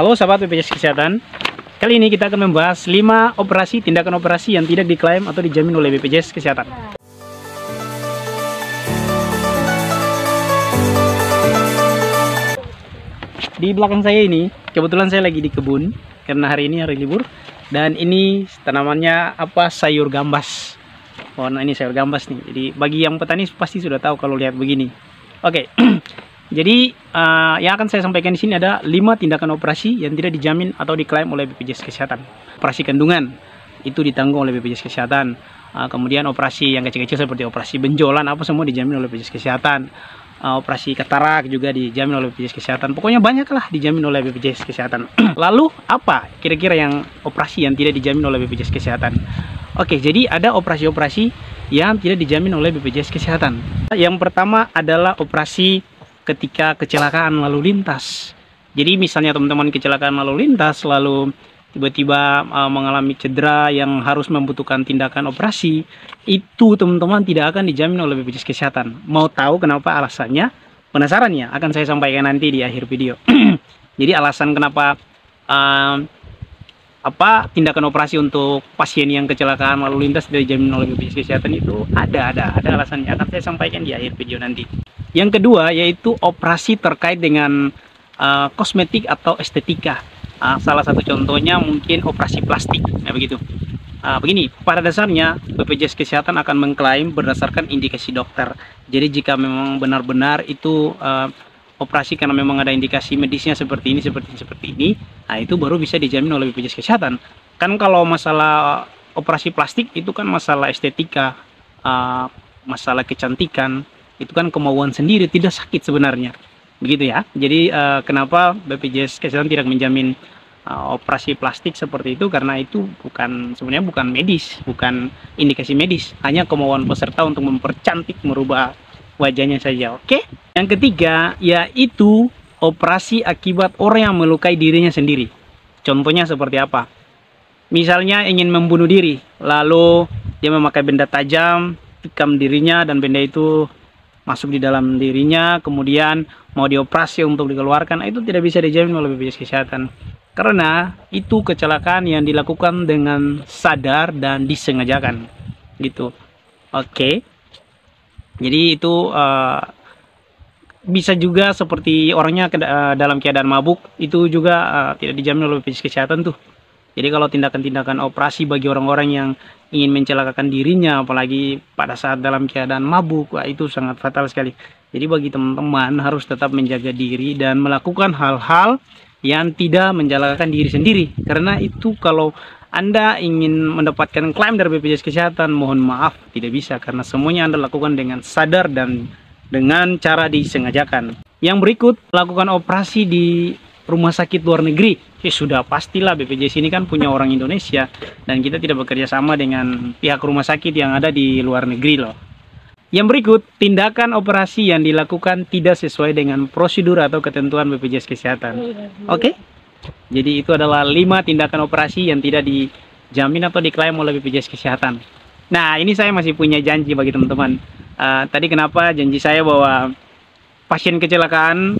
Halo sahabat BPJS Kesehatan. Kali ini kita akan membahas 5 tindakan operasi yang tidak diklaim atau dijamin oleh BPJS Kesehatan. Di belakang saya ini, kebetulan saya lagi di kebun karena hari ini hari libur, dan ini tanamannya sayur gambas. Nah ini sayur gambas nih. Jadi bagi yang petani pasti sudah tahu kalau lihat begini. Oke. Jadi yang akan saya sampaikan di sini ada 5 tindakan operasi yang tidak dijamin atau diklaim oleh BPJS Kesehatan. Operasi kandungan itu ditanggung oleh BPJS Kesehatan. Kemudian operasi yang kecil-kecil seperti operasi benjolan semua dijamin oleh BPJS Kesehatan. Operasi katarak juga dijamin oleh BPJS Kesehatan. Pokoknya banyaklah dijamin oleh BPJS Kesehatan. Lalu apa kira-kira yang operasi yang tidak dijamin oleh BPJS Kesehatan? Oke, jadi ada operasi-operasi yang tidak dijamin oleh BPJS Kesehatan. Yang pertama adalah operasi ketika kecelakaan lalu lintas. Jadi misalnya teman-teman kecelakaan lalu lintas lalu tiba-tiba mengalami cedera yang harus membutuhkan tindakan operasi, itu teman-teman tidak akan dijamin oleh BPJS Kesehatan. Mau tahu kenapa alasannya? Penasaran ya? Akan saya sampaikan nanti di akhir video. Jadi alasan kenapa tindakan operasi untuk pasien yang kecelakaan lalu lintas tidak dijamin oleh BPJS Kesehatan itu ada alasannya, akan saya sampaikan di akhir video nanti. Yang kedua yaitu operasi terkait dengan kosmetik atau estetika. Salah satu contohnya mungkin operasi plastik. Nah begitu. Begini, pada dasarnya BPJS Kesehatan akan mengklaim berdasarkan indikasi dokter. Jadi jika memang benar-benar itu operasi karena memang ada indikasi medisnya seperti ini, nah itu baru bisa dijamin oleh BPJS Kesehatan. Kan kalau masalah operasi plastik itu kan masalah estetika, masalah kecantikan, itu kan kemauan sendiri, tidak sakit sebenarnya. Begitu ya. Jadi kenapa BPJS Kesehatan tidak menjamin operasi plastik seperti itu, karena itu sebenarnya bukan medis, bukan indikasi medis, hanya kemauan peserta untuk mempercantik, merubah wajahnya saja. Oke. Yang ketiga yaitu operasi akibat orang yang melukai dirinya sendiri. Contohnya seperti apa? Misalnya ingin membunuh diri, lalu dia memakai benda tajam, tikam dirinya dan benda itu masuk di dalam dirinya, kemudian mau dioperasi untuk dikeluarkan, itu tidak bisa dijamin oleh BPJS Kesehatan. Karena itu kecelakaan yang dilakukan dengan sadar dan disengajakan. Gitu. Oke. Jadi itu bisa juga seperti orangnya dalam keadaan mabuk, itu juga tidak dijamin oleh BPJS Kesehatan tuh. Jadi kalau tindakan-tindakan operasi bagi orang-orang yang ingin mencelakakan dirinya, apalagi pada saat dalam keadaan mabuk, itu sangat fatal sekali. Jadi bagi teman-teman harus tetap menjaga diri dan melakukan hal-hal yang tidak mencelakakan diri sendiri. Karena itu kalau Anda ingin mendapatkan klaim dari BPJS Kesehatan, mohon maaf tidak bisa, karena semuanya Anda lakukan dengan sadar dan dengan cara disengajakan. Yang berikut, lakukan operasi di rumah sakit luar negeri. Sudah pastilah BPJS ini kan punya orang Indonesia dan kita tidak bekerja sama dengan pihak rumah sakit yang ada di luar negeri loh. Yang berikut, tindakan operasi yang dilakukan tidak sesuai dengan prosedur atau ketentuan BPJS Kesehatan. Oke? Jadi itu adalah 5 tindakan operasi yang tidak dijamin atau diklaim oleh BPJS Kesehatan. Nah, ini saya masih punya janji bagi teman-teman. Tadi kenapa janji saya bahwa pasien kecelakaan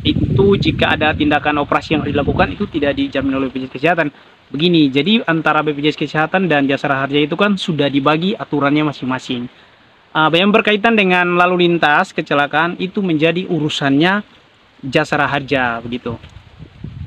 itu jika ada tindakan operasi yang dilakukan itu tidak dijamin oleh BPJS Kesehatan. Begini, jadi antara BPJS Kesehatan dan Jasara Harja itu kan sudah dibagi aturannya masing-masing. Yang berkaitan dengan lalu lintas kecelakaan itu menjadi urusannya Jasara Harja begitu.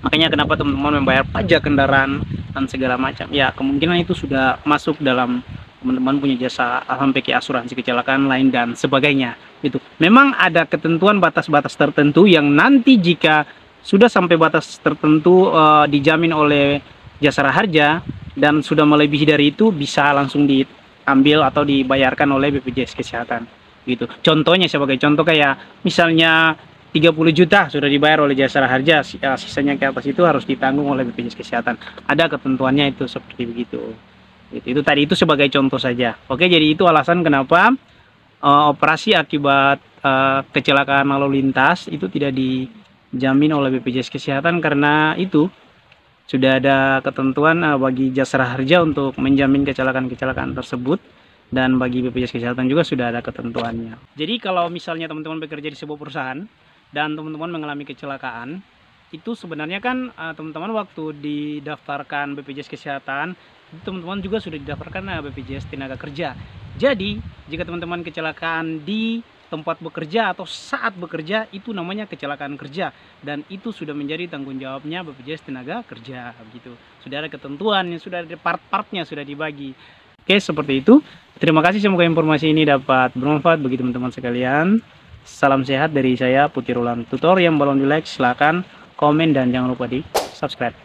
Makanya kenapa teman-teman membayar pajak kendaraan dan segala macam. Ya, kemungkinan itu sudah masuk dalam teman-teman punya jasa sampai ke asuransi kecelakaan lain dan sebagainya. Gitu. Memang ada ketentuan batas-batas tertentu yang nanti jika sudah sampai batas tertentu dijamin oleh Jasara Harja dan sudah melebihi dari itu bisa langsung diambil atau dibayarkan oleh BPJS Kesehatan. Gitu. Contohnya sebagai contoh kayak misalnya 30 juta sudah dibayar oleh Jasara Harja, sisanya ke atas itu harus ditanggung oleh BPJS Kesehatan. Ada ketentuannya itu seperti begitu. Itu tadi itu sebagai contoh saja. Oke, jadi itu alasan kenapa operasi akibat kecelakaan lalu lintas itu tidak dijamin oleh BPJS Kesehatan, karena itu sudah ada ketentuan bagi Jasara Harja untuk menjamin kecelakaan-kecelakaan tersebut, dan bagi BPJS Kesehatan juga sudah ada ketentuannya. Jadi kalau misalnya teman-teman bekerja di sebuah perusahaan dan teman-teman mengalami kecelakaan, itu sebenarnya kan teman-teman waktu didaftarkan BPJS Kesehatan, teman-teman juga sudah didaftarkan BPJS Tenaga Kerja. Jadi, jika teman-teman kecelakaan di tempat bekerja atau saat bekerja, itu namanya kecelakaan kerja, dan itu sudah menjadi tanggung jawabnya BPJS Tenaga Kerja begitu. Sudah ada ketentuan, sudah ada part-partnya sudah dibagi. Oke, seperti itu. Terima kasih, semoga informasi ini dapat bermanfaat bagi teman-teman sekalian. Salam sehat dari saya Putih Roland Tutor. Yang belum di like silahkan komen dan jangan lupa di subscribe.